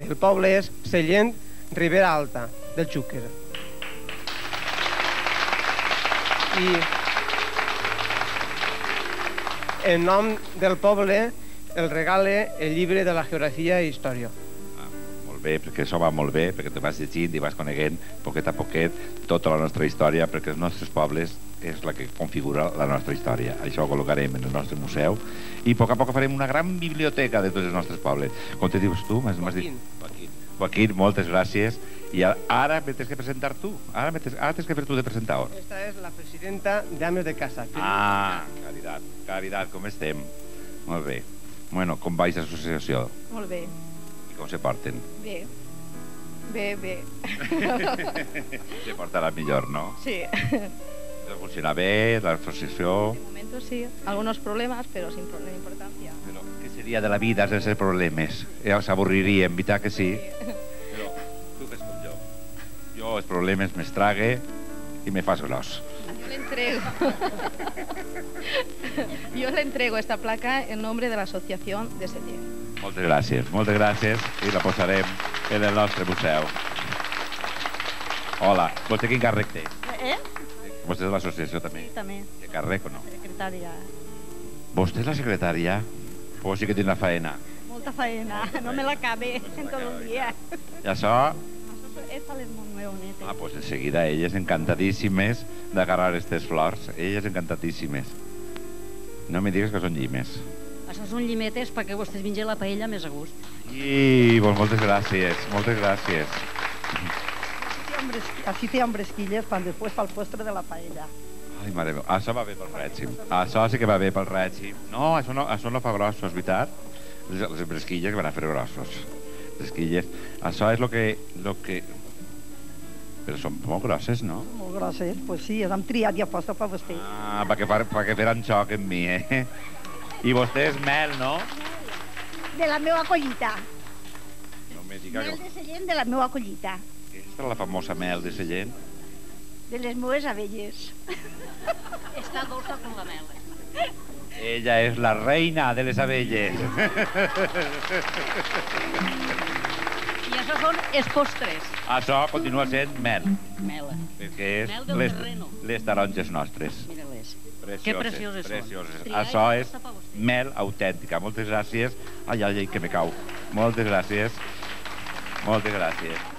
El poble és Sellent, Ribera Alta, del Xúquer. I en nom del poble el regale el llibre de la geografia i història. Molt bé, perquè això va molt bé, perquè te vas llegint i vas coneguent poquet a poquet tota la nostra història, perquè els nostres pobles és la que configura la nostra història. Això ho col·locarem en el nostre museu i a poc farem una gran biblioteca de tots els nostres pobles. Com te dius tu? Joaquín, moltes gràcies. I ara me tens que presentar tu. Ara tens que fer tu de presentador. Esta és la presidenta d'Ames de Casa. Caritat, com estem? Molt bé. Bueno, com va aquesta associació? Molt bé. I com se porten? Bé. Bé. Se portarà millor, no? Sí. Funciona bé, l'associació... De momento sí. Algunos problemas, pero sin importancia. Però què seria de la vida sense problemes? S'avorriríem, veritat que sí? Però tu fes com jo. Jo els problemes m'estrague i me fas gros. Yo le entrego esta placa en nombre de la Asociación de Sellent. Moltes gràcies i la posarem en el nostre museu. Hola, vostè quin càrrec té? Vostè és de l'associació també? Sí, també. Té càrrec o no? Secretària. Vostè és la secretària? Pues sí que té una faena. Molta faena, no me la cabe en tot el dia. I això? És a les molt neunetes. Pues enseguida, elles encantadíssimes d'agarrar aquestes flors. Elles encantadíssimes. No me digues que són llimes. Això són llimetes perquè vostès mengen la paella més a gust. I, pues moltes gràcies, moltes gràcies. Así te bresquilles quan després fa el postre de la paella. Ai, mare meva, això va bé pel règim. Això sí que va bé pel règim. No, això no fa grossos, és veritat. Les bresquilles van a fer grossos. Bresquilles. Això és lo que... Però són molt grosses, no? Molt grosses, pues sí, hem triat ja posta per vostè. Ah, perquè feran xoc amb mi, eh? I vostè és mel, no? De la meva collita. No me diga Mel que... de Sellent de la meva collita. Aquesta és la famosa mel de Sellent? De les meves abelles. Està dolça com la mel. Ella és la reina de les abelles. I això són els postres. Això continua sent mel. Mel. Perquè és Mel del terreno. les taronges nostres. Mira-les. Precioses, Que precioses són. precioses. Triar Això i és pasta per vostè. mel autèntica. Moltes gràcies. Ai, que me cau. Moltes gràcies. Moltes gràcies.